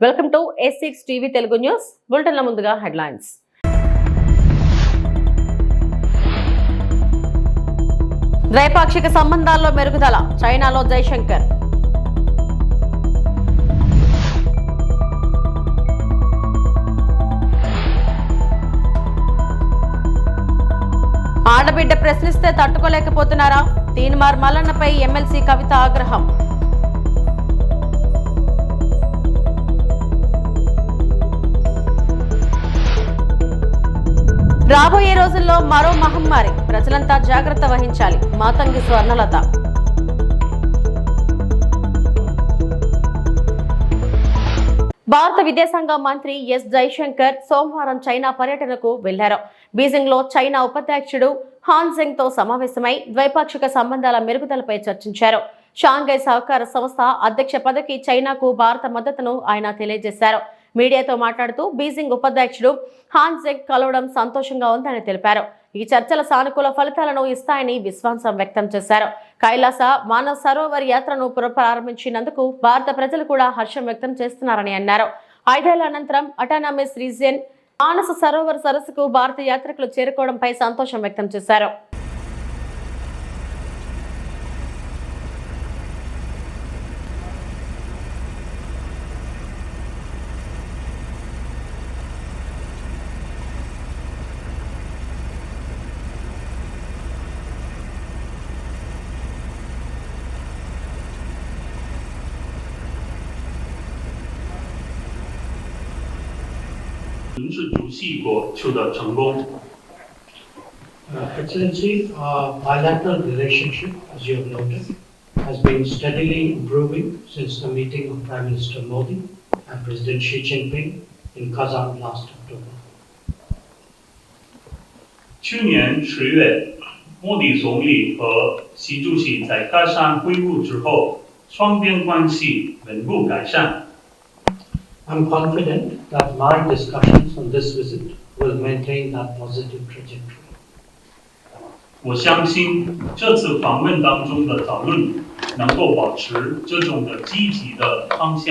Welcome to S6 TV Telugu news బులెటిన్ల ముందుగా headlines. ద్వైపాక్షిక సంబంధాల్లో మెరుగుదల, చైనాలో జైశంకర్. ఆడబిడ్డ ప్రశ్నిస్తే తట్టుకోలేకపోతున్నారా? తీన్మార్ మల్లన్నపై ఎమ్మెల్సీ కవిత ఆగ్రహం. రాబోయే రోజుల్లో మరో మహమ్మారి, ప్రజలంతా జాగ్రత్త వహించాలి. మాతంగి స్వర్ణలత. భారత విదేశాంగ మంత్రి ఎస్ జైశంకర్ సోమవారం చైనా పర్యటనకు వెళ్లారు. బీజింగ్ లో చైనా ఉపాధ్యక్షుడు హాన్ జెంగ్ తో సమావేశమై ద్వైపాక్షిక సంబంధాల మెరుగుదలపై చర్చించారు. షాంఘై సహకార సంస్థ అధ్యక్ష పదవికి చైనాకు భారత మద్దతును ఆయన తెలియజేశారు. మీడియాతో మాట్లాడుతూ బీజింగ్ ఉపాధ్యక్షుడు హాన్ జెంగ్ కలవడం సంతోషంగా ఉందని తెలిపారు. ఈ చర్చల సానుకూల ఫలితాలను ఇస్తాయని విశ్వాసం వ్యక్తం చేశారు. కైలాస మానవ్ సరోవర్ యాత్రను ప్రారంభించినందుకు భారత ప్రజలు కూడా హర్షం వ్యక్తం చేస్తున్నారని అన్నారు. 5 ఏళ్ల అనంతరం అటానమస్ రీజియన్ మానస సరోవర్ సరస్సుకు భారత యాత్రికులు చేరుకోవడంపై సంతోషం వ్యక్తం చేశారు. Excellency, our bilateral relationship, as you have noted, has been steadily improving since the meeting of Prime Minister Modi and President Xi Jinping in Kazan last October. 去年10月，莫迪总理和习主席在喀山会晤之后，双边关系稳步改善。 I'm confident that my discussions on this visit will maintain that positive trajectory. 我相信这次访问当中的讨论能够保持这种的积极的方向。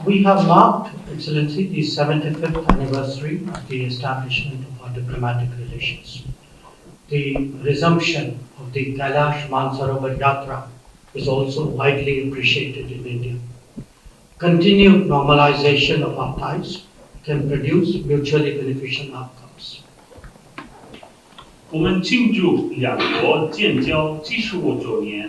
We have marked, Excellency, the 75th anniversary of the establishment of our diplomatic relations. The resumption of the Kailash Mansarovar Yatra is also widely appreciated in India. Continued normalization of our ties can produce mutually beneficial outcomes. 我们庆祝两国建交75周年，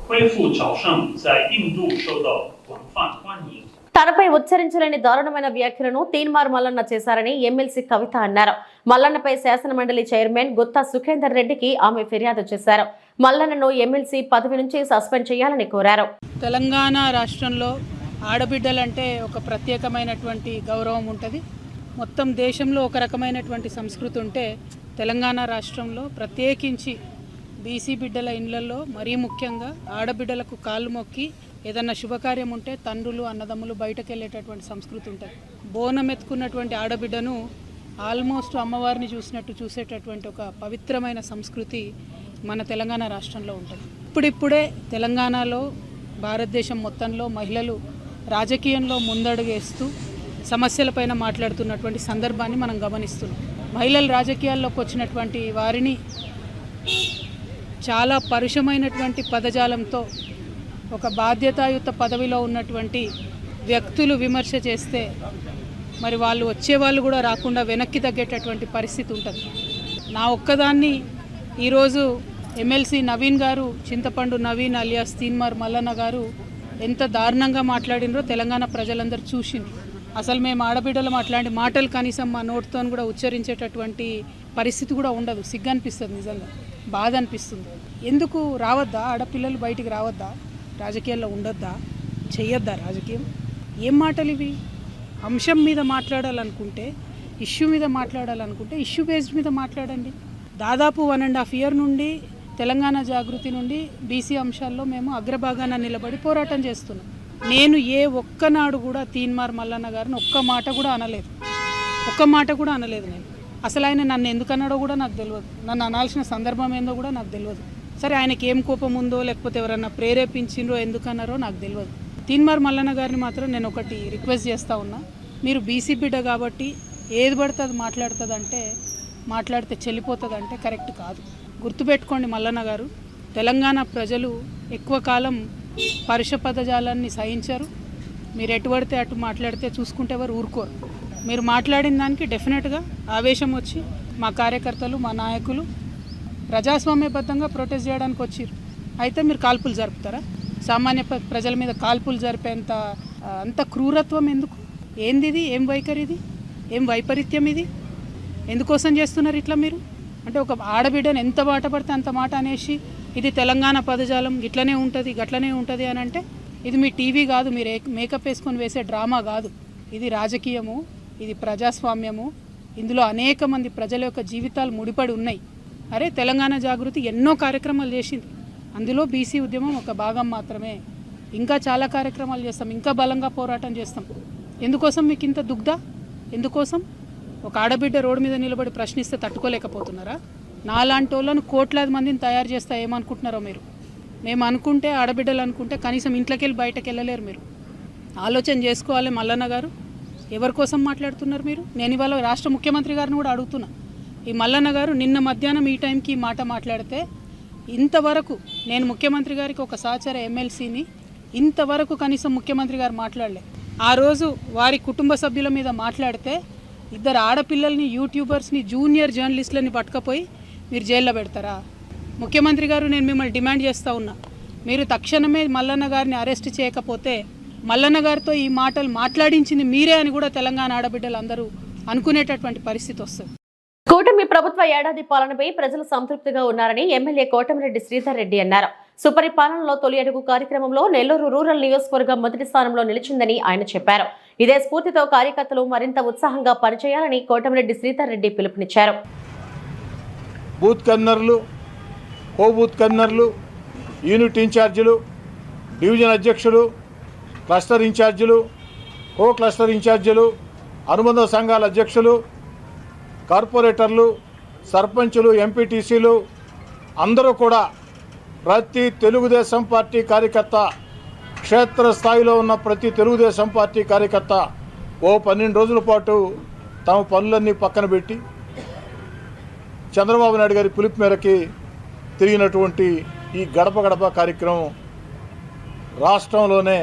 恢复朝圣在印度受到广泛欢迎。 తనపై ఉచ్చరించలేని దారుణమైన వ్యాఖ్యలను తీన్మార్ మల్లన్న చేశారని MLC కవిత అన్నారు. మల్లన్నపై శాసన మండలి chairman Gutta Sukhender రెడ్డికి ఆమె ఫిర్యాదు చేశారు. మల్లన్నను ఎమ్మెల్సీ పదవి నుంచి సస్పెండ్ చేయాలని కోరారు. తెలంగాణ రాష్ట్రంలో ఆడబిడ్డలంటే ఒక ప్రత్యేకమైనటువంటి గౌరవం ఉంటుంది. మొత్తం దేశంలో ఒక రకమైనటువంటి సంస్కృతి ఉంటే తెలంగాణ రాష్ట్రంలో ప్రత్యేకించి బీసీ బిడ్డల ఇళ్లలో మరీ ముఖ్యంగా ఆడబిడ్డలకు కాళ్ళు మొక్కి ఏదన్నా శుభకార్యం ఉంటే తండ్రులు అన్నదమ్ములు బయటకు వెళ్ళేటటువంటి సంస్కృతి ఉంటుంది. బోనం ఎత్తుకున్నటువంటి ఆడబిడ్డను ఆల్మోస్ట్ అమ్మవారిని చూసినట్టు చూసేటటువంటి ఒక పవిత్రమైన సంస్కృతి మన తెలంగాణ రాష్ట్రంలో ఉంటుంది. ఇప్పుడిప్పుడే తెలంగాణలో భారతదేశం మొత్తంలో మహిళలు రాజకీయంలో ముందడుగేస్తూ సమస్యలపైన మాట్లాడుతున్నటువంటి సందర్భాన్ని మనం గమనిస్తున్నాం. మహిళలు రాజకీయాల్లోకి వచ్చినటువంటి వారిని చాలా పరుషమైనటువంటి పదజాలంతో ఒక బాధ్యతాయుత పదవిలో ఉన్నటువంటి వ్యక్తులు విమర్శ చేస్తే మరి వాళ్ళు వచ్చేవాళ్ళు కూడా రాకుండా వెనక్కి తగ్గేటటువంటి పరిస్థితి ఉంటుంది. నా ఒక్కదాన్ని ఈరోజు ఎమ్మెల్సీ నవీన్ గారు, చింతపండు నవీన్ అలియాస్ తీన్మార్ మల్లన్న గారు ఎంత దారుణంగా మాట్లాడినరో తెలంగాణ ప్రజలందరూ చూసిండ్రు. అసలు మేము ఆడబిడ్డలు మాట్లాడే మాటలు కనీసం మా నోటితో కూడా ఉచ్చరించేటటువంటి పరిస్థితి కూడా ఉండదు. సిగ్గు అనిపిస్తుంది, నిజంగా బాధ అనిపిస్తుంది. ఎందుకు రావద్దా? ఆడపిల్లలు బయటికి రావద్దా? రాజకీయాల్లో ఉండొద్దా? చెయ్యొద్దా రాజకీయం? ఏం మాటలు ఇవి? అంశం మీద మాట్లాడాలనుకుంటే, ఇష్యూ మీద మాట్లాడాలనుకుంటే ఇష్యూ బేస్డ్ మీద మాట్లాడండి. దాదాపు 1.5 year నుండి తెలంగాణ జాగృతి నుండి బీసీ అంశాల్లో మేము అగ్రభాగాన నిలబడి పోరాటం చేస్తున్నాం. నేను ఏ ఒక్కనాడు కూడా తీన్మార్ మల్లన్న గారిని ఒక్క మాట కూడా అనలేదు. నేను అసలు ఆయన నన్ను ఎందుకు అన్నాడో కూడా నాకు తెలియదు. నన్ను అనాల్సిన సందర్భం ఏందో కూడా నాకు తెలియదు. సరే, ఆయనకి ఏం కోపం ఉందో లేకపోతే ఎవరన్నా ప్రేరేపించిండ్రో ఎందుకన్నారో నాకు తెలియదు. తీన్మార్ మల్లన్న గారిని మాత్రం నేను ఒకటి రిక్వెస్ట్ చేస్తూ ఉన్నా, మీరు బీసీ బిడ్డ కాబట్టి ఏది పడితే అది మాట్లాడుతుందంటే మాట్లాడితే చెల్లిపోతుందంటే కరెక్ట్ కాదు. గుర్తుపెట్టుకోండి మల్లన్న గారు, తెలంగాణ ప్రజలు ఎక్కువ కాలం పరుష పదజాలాన్ని సహించారు. మీరు ఎటు పడితే అటు మాట్లాడితే చూసుకుంటే ఎవరు ఊరుకోరు. మీరు మాట్లాడిన దానికి డెఫినెట్గా ఆవేశం వచ్చి మా కార్యకర్తలు మా నాయకులు ప్రజాస్వామ్యబద్ధంగా ప్రొటెస్ట్ చేయడానికి వచ్చారు. అయితే మీరు కాల్పులు జరుపుతారా? సామాన్య ప్రజల మీద కాల్పులు జరిపేంత అంత క్రూరత్వం ఎందుకు? ఏంది ఇది? ఏం వైఖరి ఇది? ఏం వైపరీత్యం ఇది? ఎందుకోసం చేస్తున్నారు ఇట్లా మీరు? అంటే ఒక ఆడబిడ్డను ఎంత మాట పడితే అంత మాట అనేసి ఇది తెలంగాణ పదజాలం ఇట్లనే ఉంటుంది గట్లనే ఉంటుంది అని అంటే ఇది మీ టీవీ కాదు, మీరు మేకప్ వేసుకొని వేసే డ్రామా కాదు. ఇది రాజకీయము, ఇది ప్రజాస్వామ్యము. ఇందులో అనేక మంది ప్రజల యొక్క జీవితాలు ముడిపడి ఉన్నాయి. అరే తెలంగాణ జాగృతి ఎన్నో కార్యక్రమాలు చేసింది, అందులో బీసీ ఉద్యమం ఒక భాగం మాత్రమే. ఇంకా చాలా కార్యక్రమాలు చేస్తాం, ఇంకా బలంగా పోరాటం చేస్తాం. ఎందుకోసం మీకు ఇంత దుగ్ధ? ఎందుకోసం? ఒక ఆడబిడ్డ రోడ్డు మీద నిలబడి ప్రశ్నిస్తే తట్టుకోలేకపోతున్నారా? నాలాంటి వాళ్ళను కోట్లాది మందిని తయారు చేస్తా ఏమనుకుంటున్నారో మీరు? మేము అనుకుంటే, ఆడబిడ్డలు అనుకుంటే కనీసం ఇంట్లోకి వెళ్ళి బయటకు వెళ్ళలేరు. మీరు ఆలోచన చేసుకోవాలి. మల్లన్న గారు ఎవరి కోసం మాట్లాడుతున్నారు మీరు? నేను ఇవాళ రాష్ట్ర ముఖ్యమంత్రి గారిని కూడా అడుగుతున్నా, ఈ మల్లన్న గారు నిన్న మధ్యాహ్నం ఈ టైంకి ఈ మాట మాట్లాడితే ఇంతవరకు నేను ముఖ్యమంత్రి గారికి ఒక సహచర ఎమ్మెల్సీని ఇంతవరకు కనీసం ముఖ్యమంత్రి గారు మాట్లాడలే. ఆ రోజు వారి కుటుంబ సభ్యుల మీద మాట్లాడితే ఇద్దరు ఆడపిల్లల్ని యూట్యూబర్స్ని జూనియర్ జర్నలిస్టులని పట్టుకపోయి మీరు జైల్లో పెడతారా? ముఖ్యమంత్రి గారు నేను మిమ్మల్ని డిమాండ్ చేస్తూ ఉన్నా, మీరు తక్షణమే మల్లన్న గారిని అరెస్ట్ చేయకపోతే మల్లన్న గారితో ఈ మాటలు మాట్లాడించింది మీరే అని కూడా తెలంగాణ ఆడబిడ్డలు అందరూ అనుకునేటటువంటి పరిస్థితి వస్తుంది. కూటమి ప్రభుత్వ ఏడాది పాలనపై ప్రజలు సంతృప్తిగా ఉన్నారని ఎమ్మెల్యే కోటమిరెడ్డి శ్రీధర్ రెడ్డి అన్నారు. సుపరిపాలనలో తొలి అడుగు కార్యక్రమంలో నెల్లూరు రూరల్ నియోజకవర్గం మొదటి స్థానంలో నిలిచిందని ఆయన చెప్పారు. ఇదే స్ఫూర్తితో కార్యకర్తలు మరింత ఉత్సాహంగా పనిచేయాలని కోటమిరెడ్డి శ్రీధర్ రెడ్డి పిలుపునిచ్చారు. బూత్ కన్వీనర్లు, కో బూత్ కన్వీనర్లు, యూనిట్ ఇన్ఛార్జీలు, డివిజన్ అధ్యక్షులు, క్లస్టర్ ఇన్ఛార్జీలు, కో క్లస్టర్ ఇన్ఛార్జీలు, అనుబంధ సంఘాల అధ్యక్షులు, కార్పొరేటర్లు, సర్పంచులు, ఎంపీటీసీలు అందరూ కూడా ప్రతి తెలుగుదేశం పార్టీ కార్యకర్త, క్షేత్రస్థాయిలో ఉన్న ప్రతి తెలుగుదేశం పార్టీ కార్యకర్త 12 రోజుల పాటు తమ పనులన్నీ పక్కన పెట్టి చంద్రబాబు నాయుడు గారి పిలుపు మేరకి తిరిగినటువంటి ఈ గడప గడప కార్యక్రమం రాష్ట్రంలోనే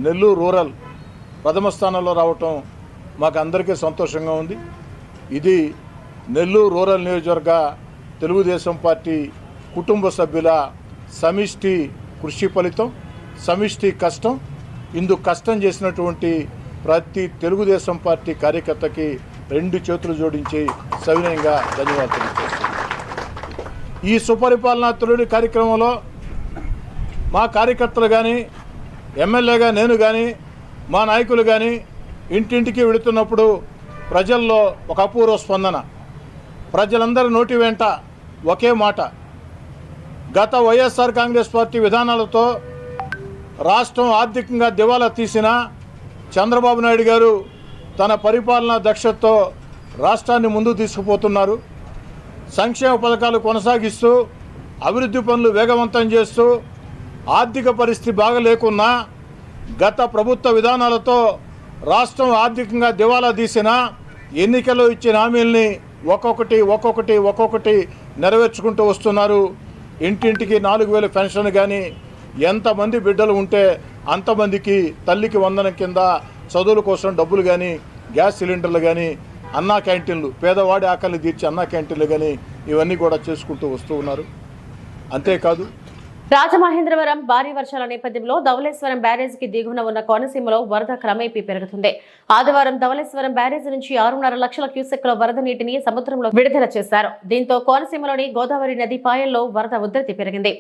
నెల్లూరు రూరల్ ప్రథమ స్థానంలో రావటం మాకు అందరికీ సంతోషంగా ఉంది. ఇది నెల్లూరు రూరల్ నియోజకవర్గ తెలుగుదేశం పార్టీ కుటుంబ సభ్యుల సమిష్టి కృషి ఫలితం, సమిష్టి కష్టం. ఇందుకు కష్టం చేసినటువంటి ప్రతి తెలుగుదేశం పార్టీ కార్యకర్తకి 2 చేతులు జోడించి సవినయంగా ధన్యవాదాలు తెలియజేస్తున్నాను. ఈ సుపరిపాలన తొలి కార్యక్రమంలో మా కార్యకర్తలు కానీ, ఎమ్మెల్యేగా నేను కానీ, మా నాయకులు కానీ ఇంటింటికి వెళుతున్నప్పుడు ప్రజల్లో ఒక అపూర్వ స్పందన. ప్రజలందరి నోటి వెంట ఒకే మాట, గత వైఎస్ఆర్ కాంగ్రెస్ పార్టీ విధానాలతో రాష్ట్రం ఆర్థికంగా దివాలా తీసిన చంద్రబాబు నాయుడు గారు తన పరిపాలనా దక్షతతో రాష్ట్రాన్ని ముందుకు తీసుకుపోతున్నారు. సంక్షేమ పథకాలు కొనసాగిస్తూ, అభివృద్ధి పనులు వేగవంతం చేస్తూ, ఆర్థిక పరిస్థితి బాగలేకున్నా గత ప్రభుత్వ విధానాలతో రాష్ట్రం ఆర్థికంగా దివాలా తీసిన ఎన్నికల్లో ఇచ్చిన హామీల్ని ఒక్కొక్కటి నెరవేర్చుకుంటూ వస్తున్నారు. ఇంటింటికి 4000 పెన్షన్ కానీ, ఎంతమంది బిడ్డలు ఉంటే అంతమందికి తల్లికి వందనం కింద చదువుల కోసం డబ్బులు కానీ, గ్యాస్ సిలిండర్లు కానీ, అన్నా క్యాంటీన్లు, పేదవాడి ఆకలి తీర్చి అన్నా క్యాంటీన్లు కానీ ఇవన్నీ కూడా చేసుకుంటూ వస్తూ ఉన్నారు. అంతేకాదు రాజమహేంద్రవరం భారీ వర్షాల నేపథ్యంలో ధవళేశ్వరం బ్యారేజీకి దిగువన ఉన్న కోనసీమలో వరద క్రమేపీ పెరుగుతుంది. ఆదివారం ధవళేశ్వరం బ్యారేజీ నుంచి 6.5 లక్షల క్యూసెక్ల వరద నీటిని సముద్రంలో విడుదల చేశారు. దీంతో కోనసీమలోని గోదావరి నది పాయల్లో వరద ఉధృతి పెరిగింది.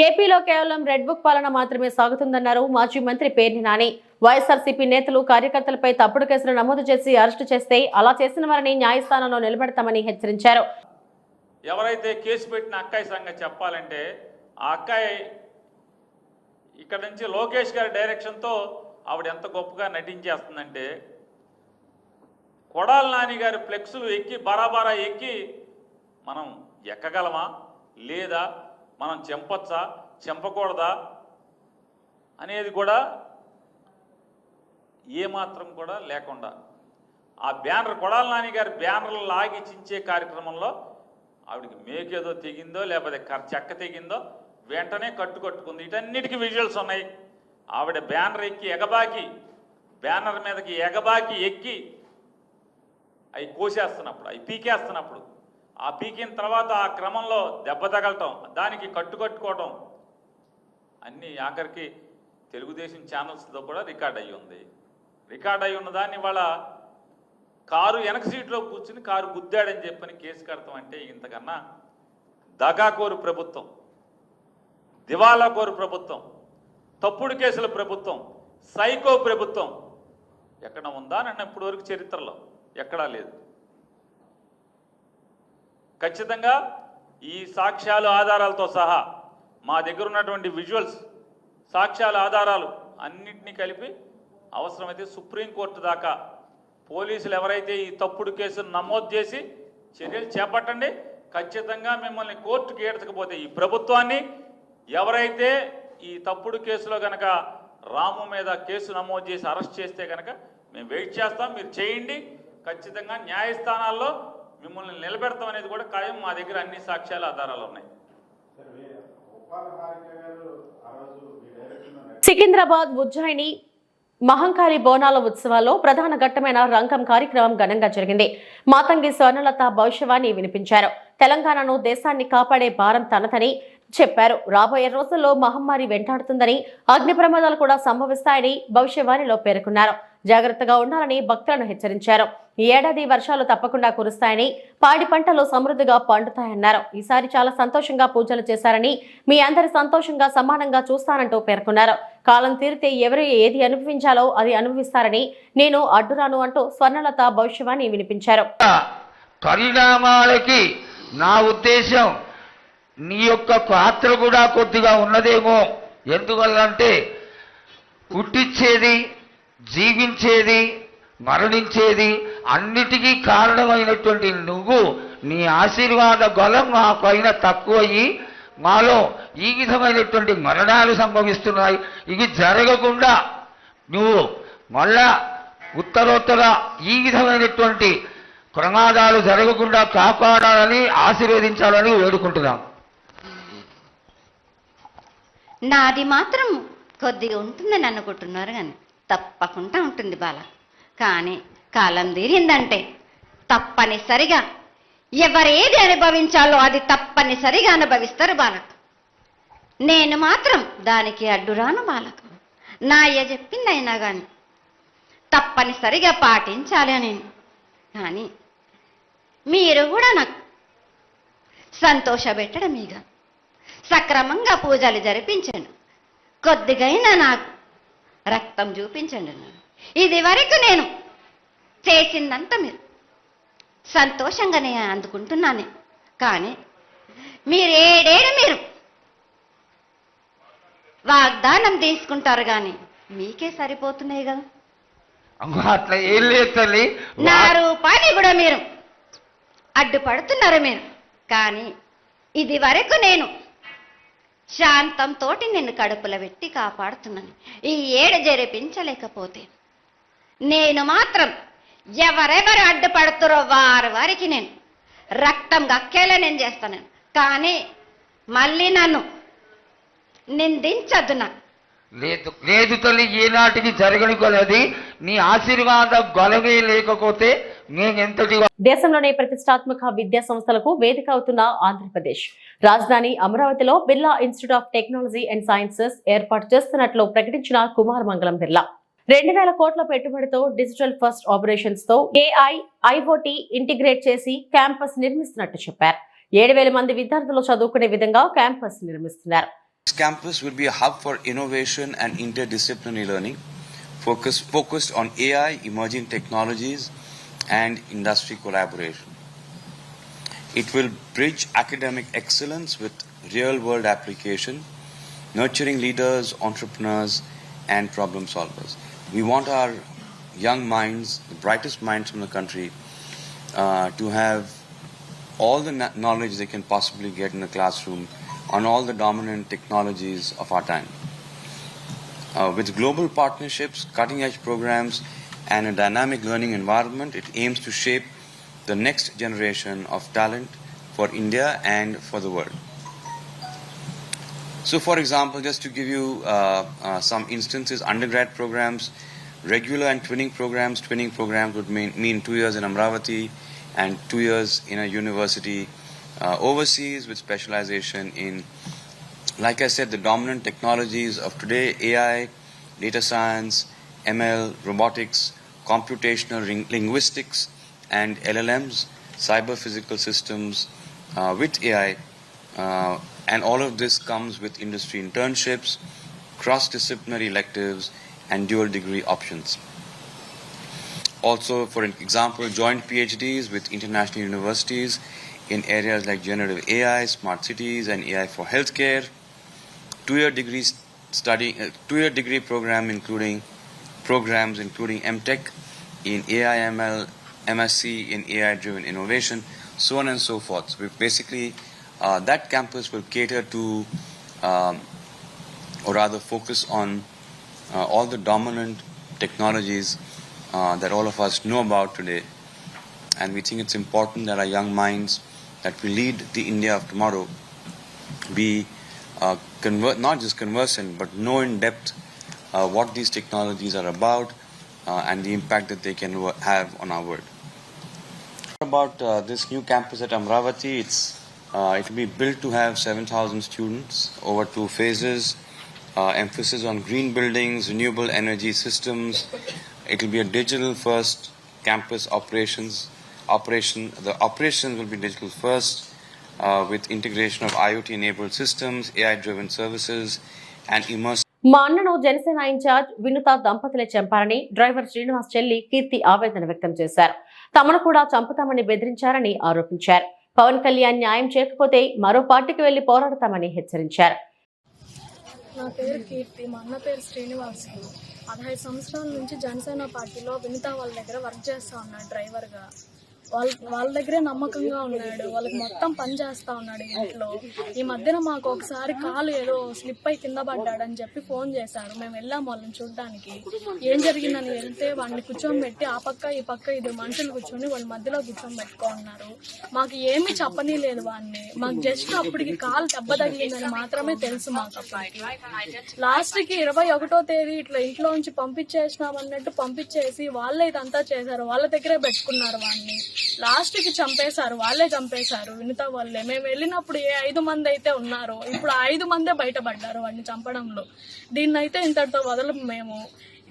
ఏపీలో కేవలం రెడ్ బుక్ పాలన మాత్రమే సాగుతుందన్నారు మాజీ మంత్రి పేర్ని నాని. వైఎస్ఆర్సీపీ నేతలు కార్యకర్తలపై తప్పుడు కేసులు నమోదు చేసి అరెస్టు చేస్తే అలా చేసిన వారిని న్యాయస్థానంలో నిలబెడతామని హెచ్చరించారు. ఎవరైతే కేసు పెట్టిన అక్కాయి సంగతి చెప్పాలంటే ఆ అక్కాయి ఇక్కడ నుంచి లోకేష్ గారి డైరెక్షన్తో ఆవిడ ఎంత గొప్పగా నటించేస్తుందంటే కొడాలి నాని గారి ఫ్లెక్సులు ఎక్కి బరాబరా ఎక్కి మనం ఎక్కగలమా లేదా మనం చెంపొచ్చా చెంపకూడదా అనేది కూడా ఏమాత్రం కూడా లేకుండా ఆ బ్యానర్ కొడాలి నాని గారి బ్యానర్లు లాగి చించే కార్యక్రమంలో ఆవిడకి మేకేదో తెగిందో లేకపోతే చెక్క తెగిందో వెంటనే కట్టుకుంది. వీటన్నిటికీ విజువల్స్ ఉన్నాయి. ఆవిడ బ్యానర్ ఎక్కి ఎగబాకి బ్యానర్ మీదకి ఎగబాకి ఎక్కి అవి కోసేస్తున్నప్పుడు అవి పీకేస్తున్నప్పుడు ఆ పీకిన తర్వాత ఆ క్రమంలో దెబ్బ తగలటం దానికి కట్టుకోవటం అన్నీ ఆఖరికి తెలుగుదేశం ఛానల్స్తో కూడా రికార్డ్ అయ్యి ఉంది. రికార్డ్ అయ్యి ఉన్న దాన్ని వాళ్ళ కారు వెనక సీట్లో కూర్చుని కారు గుద్దాడని చెప్పని కేసు కడతాం అంటే ఇంతకన్నా దగాకోరు ప్రభుత్వం, దివాలాకోరు ప్రభుత్వం, తప్పుడు కేసుల ప్రభుత్వం, సైకో ప్రభుత్వం ఎక్కడ ఉందా నన్ను ఇప్పటి వరకు చరిత్రలో ఎక్కడా లేదు. ఖచ్చితంగా ఈ సాక్ష్యాలు ఆధారాలతో సహా మా దగ్గర ఉన్నటువంటి విజువల్స్ సాక్ష్యాల ఆధారాలు అన్నింటినీ కలిపి అవసరమైతే సుప్రీంకోర్టు దాకా పోలీసులు ఎవరైతే ఈ తప్పుడు కేసును నమోదు చేసి చర్యలు చేపట్టండి. ఖచ్చితంగా మిమ్మల్ని కోర్టుకి ఏడ్చకపోతే ఈ ప్రభుత్వాన్ని ఎవరైతే ఈ తప్పుడు కేసులో కనుక రాము మీద కేసు నమోదు చేసి అరెస్ట్ చేస్తే కనుక మేము వెయిట్ చేస్తాం. మీరు చేయండి. ఖచ్చితంగా న్యాయస్థానాల్లో మిమ్మల్ని నిలబెడతాం అనేది కూడా ఖాయం. మా దగ్గర అన్ని సాక్ష్యాల ఆధారాలు ఉన్నాయి. సికింద్రాబాద్ ఉజ్జయిని మహంకాళి బోనాల ఉత్సవాల్లో ప్రధాన ఘట్టమైన రంగం కార్యక్రమం ఘనంగా జరిగింది. మాతంగి స్వర్ణలత భవిష్యవాణి వినిపించారు. తెలంగాణను దేశాన్ని కాపాడే భారం తనదని చెప్పారు. రాబోయే రోజుల్లో మహమ్మారి వెంటాడుతుందని, అగ్ని ప్రమాదాలు కూడా సంభవిస్తాయని భవిష్యవాణిలో పేర్కొన్నారు. జాగ్రత్తగా ఉండాలని భక్తులను హెచ్చరించారు. ఈ ఏడాది వర్షాలు తప్పకుండా కురుస్తాయని, పాడి పంటలు సమృద్ధిగా పండుతాయన్నారు. ఈసారి చాలా సంతోషంగా పూజలు చేశారని, మీ అందరి సంతోషంగా సమానంగా చూస్తానంటూ పేర్కొన్నారు. కాలం తీరితే ఎవరు ఏది అనుభవించాలో అది అనుభవిస్తారని, నేను అడ్డురాను అంటూ స్వర్ణలత భవిష్యవాణి వినిపించారు. పరిణామాలకి నా ఉద్దేశం నీ యొక్క పాత్ర కూడా కొద్దిగా ఉన్నదేమో. ఎందువల్లంటే పుట్టించేది, జీవించేది, మరణించేది అన్నిటికీ కారణమైనటువంటి నువ్వు నీ ఆశీర్వాద బలం మా పైన తక్కువయ్యి మాలో ఈ విధమైనటువంటి మరణాలు సంభవిస్తున్నాయి. ఇవి జరగకుండా నువ్వు మళ్ళా ఉత్తరోత్తర ఈ విధమైనటువంటి ప్రమాదాలు జరగకుండా కాపాడాలని ఆశీర్వదించాలని వేడుకుంటున్నాం. నాది మాత్రం కొద్దిగా ఉంటుందని అనుకుంటున్నారు, కానీ తప్పకుండా ఉంటుంది బాల. కానీ కాలం తీరిందంటే తప్పనిసరిగా ఎవరేది అనుభవించాలో అది తప్పనిసరిగా అనుభవిస్తారు బాలకు. నేను మాత్రం దానికి అడ్డురాను బాలకు. నా అయ్య చెప్పిందైనా కానీ తప్పనిసరిగా పాటించాలి అని. కానీ మీరు కూడా నాకు సంతోషపెట్టడమేగా సక్రమంగా పూజలు జరిపించండి. కొద్దిగైనా నాకు రక్తం చూపించండి. ఇది వరకు నేను చేసిందంతా మీరు సంతోషంగానే అందుకుంటున్నాను. కానీ మీరు ఏడేడు మీరు వాగ్దానం తీసుకుంటారు కానీ మీకే సరిపోతున్నాయి కదా. అట్లా ఏం లేదు తల్లి. నా రూపాయలు కూడా మీరు అడ్డుపడుతున్నారు మీరు. కానీ ఇది వరకు నేను శాంతంతో నిన్ను కడుపులో పెట్టి కాపాడుతున్నాను. ఈ ఏడు జరిపించలేకపోతే నేను మాత్రం ఎవరెవరు అడ్డుపడుతారో వారికి నేను రక్తం గక్కేలా నేను చేస్తాను. కానీ మళ్ళీ నన్ను నిందించద్దు. నాకు లేదు లేదు తల్లి, ఏనాటికి జరగని కొలది నీ ఆశీర్వాద బలమే లేకపోతే నేనెంతటి. దేశంలోనే ప్రతిష్టాత్మక విద్యా సంస్థలకు వేదిక అవుతున్న ఆంధ్రప్రదేశ్ రాజధాని అమరావతిలో Birla institute of technology and sciences ఏర్పాటు చేస్తున్నట్లు ప్రకటించిన కుమార్ మంగళం బిర్లా 2000 కోట్ల పెట్టుబడితో డిజిటల్ ఫస్ట్ ఆపరేషన్స్ తో AI, IoT ఇంటిగ్రేట్ చేసి క్యాంపస్ నిర్మిస్తున్నట్టు చెప్పారు. 7000 మంది విద్యార్థులు చదువుకునే విధంగా క్యాంపస్ నిర్మిస్తున్నారు. This campus will be a hub for innovation and interdisciplinary learning, focused on AI, emerging technologies, and industry collaboration. It will bridge academic excellence with real-world application, nurturing leaders, entrepreneurs, and problem solvers. We want our young minds, the brightest minds from the country, to have all the knowledge they can possibly get in the classroom on all the dominant technologies of our time. With global partnerships, cutting-edge programs, and a dynamic learning environment, it aims to shape the next generation of talent for India and for the world. So, for example, just to give you some instances, undergrad programs, regular and twinning programs. Twinning programs would mean 2 years in Amravati and 2 years in a university overseas with specialization in, like I said, the dominant technologies of today: AI, data science, ML, robotics, computational linguistics, and LLMs, cyber physical systems with AI. And all of this comes with industry internships, cross-disciplinary electives, and dual degree options. Also, for example, joint PhDs with international universities in areas like generative AI, smart cities, and AI for healthcare. 2-year degree program programs including MTech in AI, ML, MSc in AI-driven innovation, so on and so forth. So basically, that campus will cater to, or rather focus on, all the dominant technologies that all of us know about today. And we think it's important that our young minds that will lead the India of tomorrow be not just conversant, but know in depth what these technologies are about and the impact that they can have on our world. About this new campus at Amravati, it will be built to have 7,000 students over 2 phases, emphasis on green buildings, renewable energy systems. It will be a digital-first campus operation. The operations will be digital first with integration of IoT-enabled systems, AI-driven services, and immersive. మా అన్నను Janasena incharge వినుత దంపతులే చంపారని driver Srinivas చెల్లి కీర్తి ఆవేదన వ్యక్తం చేశారు. తమను కూడా చంపుతామని బెదిరించారని ఆరోపించారు. పవన్ కళ్యాణ్ న్యాయం చేయకపోతే మరో పార్టీకి వెళ్లి పోరాడతామని హెచ్చరించారు. నా పేరు కీర్తి, మా అన్న పేరు శ్రీనివాస్. 15 సంవత్సరాల నుంచి జనసేన పార్టీలో వినిత వాళ్ళ దగ్గర వర్క్ చేస్తా ఉన్నాడు డ్రైవర్గా. వాళ్ళ దగ్గరే నమ్మకంగా ఉన్నాడు. వాళ్ళకి మొత్తం పని చేస్తా ఉన్నాడు ఇంట్లో. ఈ మధ్యన మాకు ఒకసారి కాలు ఏదో స్లిప్ అయి కింద పడ్డాడని చెప్పి ఫోన్ చేశారు. మేము వెళ్ళాము వాళ్ళని చూడడానికి. ఏం జరిగిందని వెళ్తే వాడిని కూర్చోబెట్టి ఆ పక్క ఈ పక్క 2 మనుషులు కూర్చొని వాళ్ళ మధ్యలో కూర్చోబెట్టుకున్నారు. మాకు ఏమీ చెప్పనీ లేదు వాడిని. మాకు జస్ట్ అప్పటికి కాలు దెబ్బ తగిలిందని మాత్రమే తెలుసు మాకు. అప్పటికి లాస్ట్కి 21వ తేదీ ఇట్లా ఇంట్లో నుంచి పంపించేసినామన్నట్టు పంపించేసి వాళ్ళే ఇదంతా చేశారు. వాళ్ళ దగ్గరే పెట్టుకున్నారు వాడిని. లాస్ట్ కి చంపేశారు, వాళ్ళే చంపేశారు వినిత వాళ్ళే. మేము వెళ్ళినప్పుడు 5 మంది అయితే ఉన్నారు, ఇప్పుడు 5 మందే బయటపడ్డారు వాడిని చంపడంలో. దీన్నైతే ఇంతటితో వదలం. మేము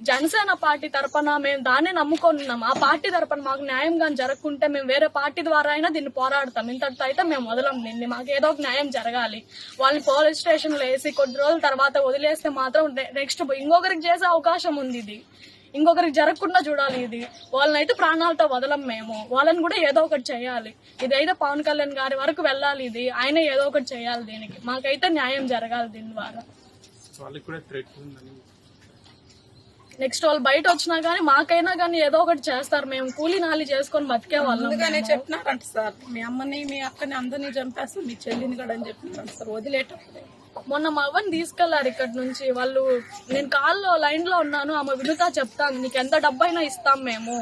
జనసేన పార్టీ తరపున మేము దాన్ని నమ్ముకున్నాం. ఆ పార్టీ తరపున మాకు న్యాయంగా జరగకుంటే మేము వేరే పార్టీ ద్వారా అయినా దీన్ని పోరాడతాం. ఇంతటితో అయితే మేము వదలం దీన్ని. మాకు ఏదో ఒక న్యాయం జరగాలి. వాళ్ళని పోలీస్ స్టేషన్లో వేసి కొద్ది రోజుల తర్వాత వదిలేస్తే మాత్రం నెక్స్ట్ ఇంకొకరికి చేసే అవకాశం ఉంది. ఇది ఇంకొకరికి జరగకుండా చూడాలి. ఇది వాళ్ళని అయితే ప్రాణాలతో వదలం మేము. వాళ్ళని కూడా ఏదో ఒకటి చేయాలి. ఇదైతే పవన్ కళ్యాణ్ గారి వరకు వెళ్ళాలి. ఇది ఆయన ఏదో ఒకటి చేయాలి. దీనికి మాకైతే న్యాయం జరగాలి. దీని ద్వారా నెక్స్ట్ వాళ్ళు బయట వచ్చినా గానీ మాకైనా గానీ ఏదో ఒకటి చేస్తారు. మేము కూలీ నాలి చేసుకొని బతికే వాళ్ళం. చెప్పినారంట సార్, మీ అమ్మని మీ అక్కని అందరినీ చంపేస్తారు, మీ చెల్లిని కూడా అని చెప్పినారంట సార్ వదిలేటప్పుడు. మొన్న మా అవ్వని తీసుకెళ్లారు ఇక్కడ నుంచి వాళ్ళు. నేను కాల్లో లైన్ లో ఉన్నాను. ఆమె వినుత చెప్తాను, నీకు ఎంత డబ్బు అయినా ఇస్తాం మేము,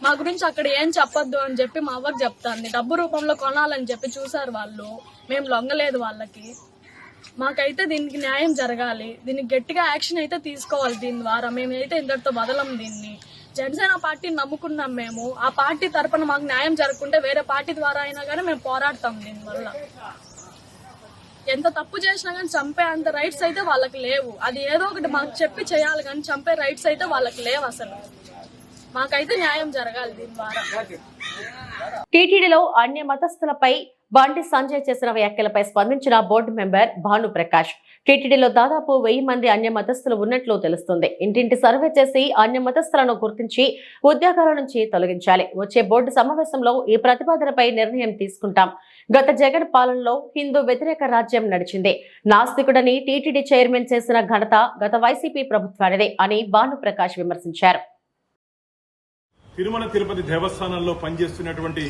మా గురించి అక్కడ ఏం చెప్పొద్దు అని చెప్పి మా అవ్వకి చెప్తాను. డబ్బు రూపంలో కొనాలని చెప్పి చూసారు వాళ్ళు. మేము లొంగలేదు వాళ్ళకి. మాకైతే దీనికి న్యాయం జరగాలి. దీనికి గట్టిగా యాక్షన్ అయితే తీసుకోవాలి. దీని ద్వారా మేమైతే ఇంతటితో వదలం దీన్ని. జనసేన పార్టీని నమ్ముకున్నాం మేము. ఆ పార్టీ తరపున మాకు న్యాయం జరగకుంటే వేరే పార్టీ ద్వారా అయినా కానీ మేము పోరాడతాం. దీనివల్ల ఎంత తప్పు చేసినా కానీ చంపే అంత రైట్స్ అయితే వాళ్ళకి లేవు. అది ఏదో ఒకటి మాకు చెప్పి చేయాలి కానీ చంపే రైట్స్ అయితే వాళ్ళకి లేవు అసలు. మాకైతే న్యాయం జరగాలి దీని ద్వారా. టీటీడీలో అన్య మతస్థులపై బండి సంజయ్ చేసిన వ్యాఖ్యలపై స్పందించిన బోర్డు మెంబర్ భానుప్రకాష్, టీటీడీలో దాదాపు 1000 మంది అన్య మతస్థులు ఉన్నట్లు తెలుస్తుంది. ఇంటింటి సర్వే చేసి అన్య మతస్థులను గుర్తించి ఉద్యోగాల నుంచి తొలగించాలి. వచ్చే బోర్డు సమావేశంలో ఈ ప్రతిపాదనపై నిర్ణయం తీసుకుంటాం. గత జగన్ పాలనలో హిందూ వ్యతిరేక రాజ్యం నడిచింది. నాస్తికుడని టీటీడీ చైర్మన్ చేసిన ఘనత గత వైసీపీ ప్రభుత్వానిదే అని భానుప్రకాష్ విమర్శించారు. తిరుమల తిరుపతి దేవస్థానంలో పనిచేస్తున్నటువంటి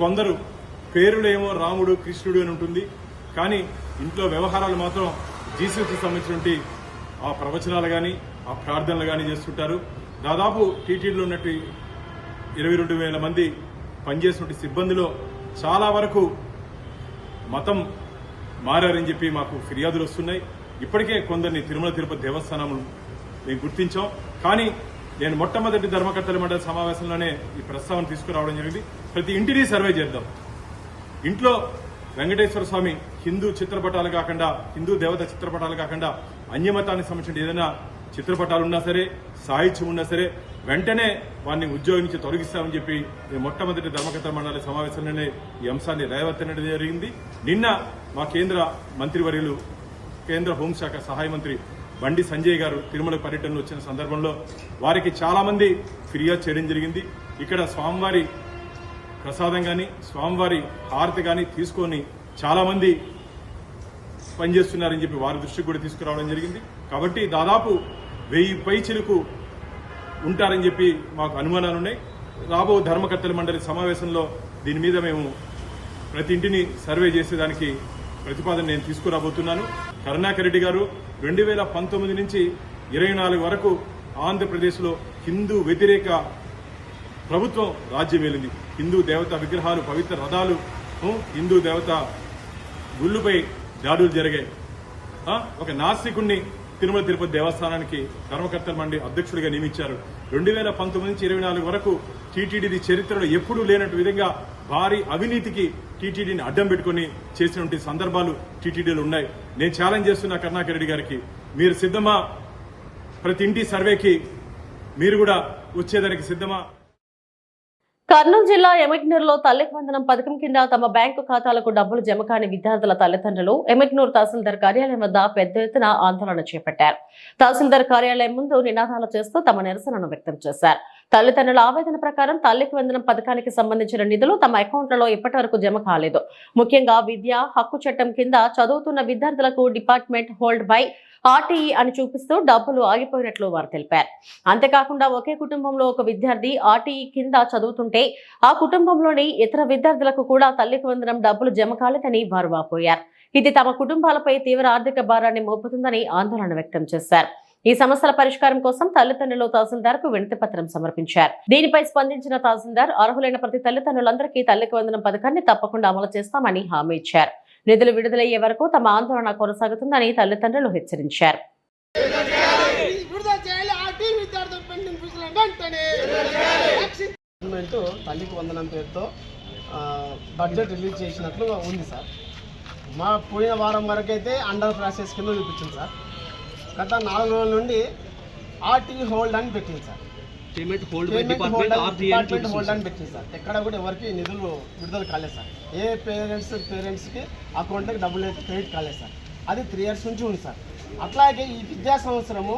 కొందరు పేరులేమో రాముడు కృష్ణుడు అని ఉంటుంది, కానీ ఇంట్లో వ్యవహారాలు మాత్రం జీసస్కి సంబంధించినటువంటి ఆ ప్రవచనాలు కానీ ఆ ప్రార్థనలు కానీ చేస్తుంటారు. దాదాపు టీటీడీలో ఉన్నట్టు 22,000 మంది పనిచేసినటువంటి సిబ్బందిలో చాలా వరకు మతం మారని చెప్పి మాకు ఫిర్యాదులు వస్తున్నాయి. ఇప్పటికే కొందరిని తిరుమల తిరుపతి దేవస్థానం మేము గుర్తించాం. కానీ నేను మొట్టమొదటి ధర్మకర్తల మండలి సమావేశంలోనే ఈ ప్రస్తావన తీసుకురావడం జరిగింది. ప్రతి ఇంటిని సర్వే చేద్దాం. ఇంట్లో వెంకటేశ్వర స్వామి హిందూ చిత్రపటాలు కాకుండా, హిందూ దేవత చిత్రపటాలు కాకుండా అన్యమతానికి సంబంధించిన ఏదైనా చిత్రపటాలు ఉన్నా సరే, సాహిత్యం ఉన్నా సరే వెంటనే వారిని ఉద్యోగం నుంచి తొలగిస్తామని చెప్పి మొట్టమొదటి ధర్మకర్తల మండలి సమావేశంలోనే ఈ అంశాన్ని రేవత్తనడం జరిగింది. నిన్న మా కేంద్ర మంత్రివర్యులు, కేంద్ర హోంశాఖ సహాయ మంత్రి బండి సంజయ్ గారు తిరుమల పర్యటనలో వచ్చిన సందర్భంలో వారికి చాలా మంది ఫిర్యాదు చేయడం జరిగింది. ఇక్కడ స్వామివారి ప్రసాదం కానీ స్వామివారి హారతి కానీ తీసుకొని చాలా మంది పనిచేస్తున్నారని చెప్పి వారి దృష్టికి కూడా తీసుకురావడం జరిగింది. కాబట్టి దాదాపు 1000 పైచిలకు ఉంటారని చెప్పి మాకు అనుమానాలు ఉన్నాయి. రాబో ధర్మకర్తల మండలి సమావేశంలో దీని మీద మేము ప్రతి ఇంటిని సర్వే చేసేదానికి ప్రతిపాదన నేను తీసుకురాబోతున్నాను. కరుణాకర్ రెడ్డి గారు 2019 నుంచి 24 వరకు ఆంధ్రప్రదేశ్లో హిందూ వ్యతిరేక ప్రభుత్వం రాజ్యం ఏలింది. హిందూ దేవత విగ్రహాలు, పవిత్ర రథాలు, హిందూ దేవత గుళ్ళుపై దాడులు జరిగాయి. ఒక నాస్తికుణ్ణి తిరుమల తిరుపతి దేవస్థానానికి ధర్మకర్తల మండలి అధ్యక్షుడిగా నియమించారు. 2019 నుంచి 24 వరకు టీటీడీ చరిత్రలో ఎప్పుడూ లేనట్టు విధంగా భారీ అవినీతికి టీటీడీని అడ్డం పెట్టుకుని చేసినటువంటి సందర్భాలు టీటీడీలో ఉన్నాయి. నేను ఛాలెంజ్ చేస్తున్నా కరుణాకర్ రెడ్డి గారికి, మీరు సిద్ధమా? ప్రతి ఇంటి సర్వేకి మీరు కూడా వచ్చేదానికి సిద్ధమా? కర్నూలు జిల్లా ఎమ్మిగ్నూరులో తల్లికి వందనం పథకం కింద తమ బ్యాంకు ఖాతాలకు డబ్బులు జమ కాని విద్యార్థుల తల్లిదండ్రులు ఎమ్మిగ్నూరు తహసీల్దార్ కార్యాలయం వద్ద పెద్ద ఎత్తున ఆందోళన చేపట్టారు. తహసీల్దార్ కార్యాలయం ముందు నినాదాలు చేస్తూ తమ నిరసనను వ్యక్తం చేశారు. తల్లిదండ్రుల ఆవేదన ప్రకారం తల్లికి వందనం పథకానికి సంబంధించిన నిధులు తమ అకౌంట్లలో ఇప్పటి వరకు జమ కాలేదు. ముఖ్యంగా విద్యా హక్కు చట్టం కింద చదువుతున్న విద్యార్థులకు డిపార్ట్మెంట్ హోల్డ్ బై ఆర్టీఈ అని చూపిస్తూ డబ్బులు ఆగిపోయినట్లు వారు తెలిపారు. అంతేకాకుండా ఒకే కుటుంబంలో ఒక విద్యార్థి ఆర్టీఈ కింద చదువుతుంటే ఆ కుటుంబంలోని ఇతర విద్యార్థులకు కూడా తల్లికి వందనం డబ్బులు జమ కాలేదని వారు వాపోయారు. ఇది తమ కుటుంబాలపై తీవ్ర ఆర్థిక భారాన్ని మోపుతుందని ఆందోళన వ్యక్తం చేశారు. ఈ సమస్యల పరిష్కారం కోసం తల్లిదండ్రులు తహసీల్దార్కు వినతి పత్రం సమర్పించారు. దీనిపై స్పందించిన తహసీల్దార్ అర్హులైన ప్రతి తల్లిదండ్రులందరికీ తల్లికి వందనం పథకాన్ని తప్పకుండా అమలు చేస్తామని హామీ ఇచ్చారు. నిధులు విడుదలయ్యే వరకు తమ ఆందోళన కొనసాగుతుందని తల్లిదండ్రులు హెచ్చరించారు. తల్లికి వందనం పేరుతో బడ్జెట్ రిలీజ్ చేసినట్లు ఉంది సార్. మా పోయిన వారం వరకు అయితే అండర్ ప్రాసెస్ కింద చూపించింది సార్. గత 4 రోజుల నుండి ఆర్టీఈ హోల్డ్ అని పెట్టింది sir. Payment hold department hold అని పెట్టింది సార్. ఎక్కడ కూడా ఎవరికి నిధులు విడుదల కాలేదు సార్. ఏ పేరెంట్స్కి అకౌంట్కి డబ్బులు క్రెడిట్ కాలేదు సార్. అది 3 years నుంచి ఉంది సార్. అట్లాగే ఈ విద్యా సంవత్సరము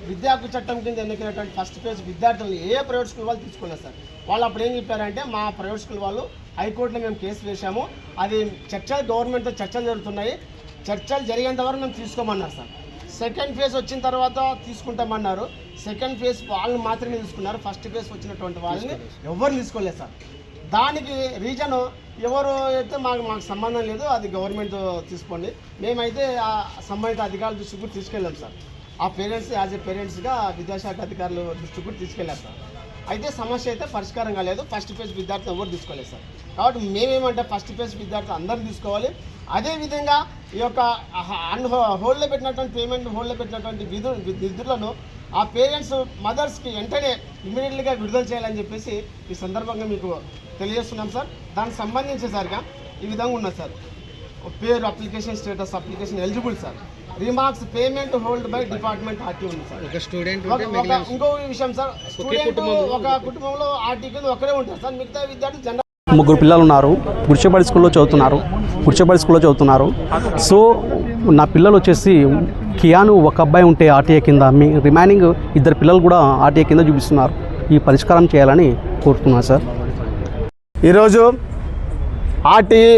విద్యా హక్కు చట్టం కింద ఎన్నికైనటువంటి ఫస్ట్ ఫేజ్ విద్యార్థులను ఏ ప్రైవేట్ స్కూల్ వాళ్ళు తీసుకున్నారు సార్. వాళ్ళు అప్పుడు ఏం చెప్పారంటే మా ప్రైవేట్ స్కూల్ వాళ్ళు హైకోర్టులో మేము కేసు వేసాము, అది చర్చలు గవర్నమెంట్తో చర్చలు జరుగుతున్నాయి, చర్చలు జరిగేంత వరకు మేము తీసుకోమన్నారు సార్. సెకండ్ ఫేజ్ వచ్చిన తర్వాత తీసుకుంటామన్నారు. సెకండ్ ఫేజ్ వాళ్ళని మాత్రమే తీసుకున్నారు. ఫస్ట్ ఫేజ్ వచ్చినటువంటి వాళ్ళని ఎవరు తీసుకోలేదు సార్. దానికి రీజను ఎవరు అయితే మాకు సంబంధం లేదు, అది గవర్నమెంట్ తీసుకోండి. మేమైతే ఆ సంబంధిత అధికారుల దృష్టికి కూడా తీసుకెళ్ళాం సార్. ఆ పేరెంట్స్ యాజ్ ఏ పేరెంట్స్గా విద్యాశాఖ అధికారుల దృష్టికి కూడా తీసుకెళ్ళాం సార్. అయితే సమస్య అయితే పరిష్కారం కాలేదు. ఫస్ట్ ఫేజ్ విద్యార్థులు ఎవరు తీసుకోలేదు సార్. కాబట్టి మేమేమంటే ఫస్ట్ ఫేజ్ విద్యార్థులు అందరూ తీసుకోవాలి. అదేవిధంగా ఈ యొక్క హోల్డ్లో పెట్టినటువంటి పేమెంట్ హోల్డ్లో పెట్టినటువంటి నిధులను ఆ పేరెంట్స్ మదర్స్కి వెంటనే ఇమీడియట్లీగా విడుదల చేయాలని చెప్పేసి ఈ సందర్భంగా మీకు తెలియజేస్తున్నాం సార్. దానికి సంబంధించేసరిగా ఈ విధంగా ఉన్నది సార్. పేరు application status application eligible sir. Remarks payment hold by department ఆర్టీ ఉంది సార్. ఇంకో విషయం సార్, స్టూడెంట్ ఒక కుటుంబంలో ఆర్టీ కింద ఒకరే ఉంటారు సార్. మిగతా విద్యార్థులు జనరల్ ముగ్గురు పిల్లలు ఉన్నారు. గుడిచెపాడి స్కూల్లో చదువుతున్నారు. సో నా పిల్లలు వచ్చేసి కియాను ఒక అబ్బాయి ఉంటే ఆర్టీఏ కింద, రిమైనింగ్ 2 పిల్లలు కూడా ఆర్టీఏ కింద చూపిస్తున్నారు. ఈ పరిష్కారం చేయాలని కోరుతున్నాను సార్. ఈరోజు ఆర్టీఈ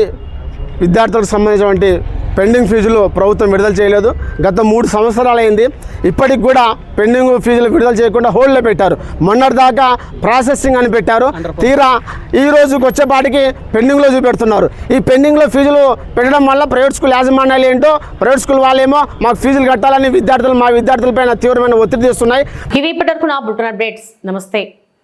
విద్యార్థులకు సంబంధించినటువంటి పెండింగ్ ఫీజులు ప్రభుత్వం విడుదల చేయలేదు. గత 3 సంవత్సరాలైంది. ఇప్పటికి కూడా పెండింగ్ ఫీజులు విడుదల చేయకుండా హోల్డ్లో పెట్టారు. మొన్నటిదాకా ప్రాసెసింగ్ అని పెట్టారు. తీరా ఈ రోజుకి వచ్చేపాటికి పెండింగ్లో చూపెడుతున్నారు. ఈ పెండింగ్లో ఫీజులు పెట్టడం వల్ల ప్రైవేట్ స్కూల్ యాజమాన్యాలు ఏంటో, ప్రైవేట్ స్కూల్ వాళ్ళేమో మాకు ఫీజులు కట్టాలని మా విద్యార్థులపైన తీవ్రమైన ఒత్తిడి తెస్తున్నాయి. ఇవి ఇప్పటివరకు నా బులెటిన్ అప్డేట్స్. నమస్తే.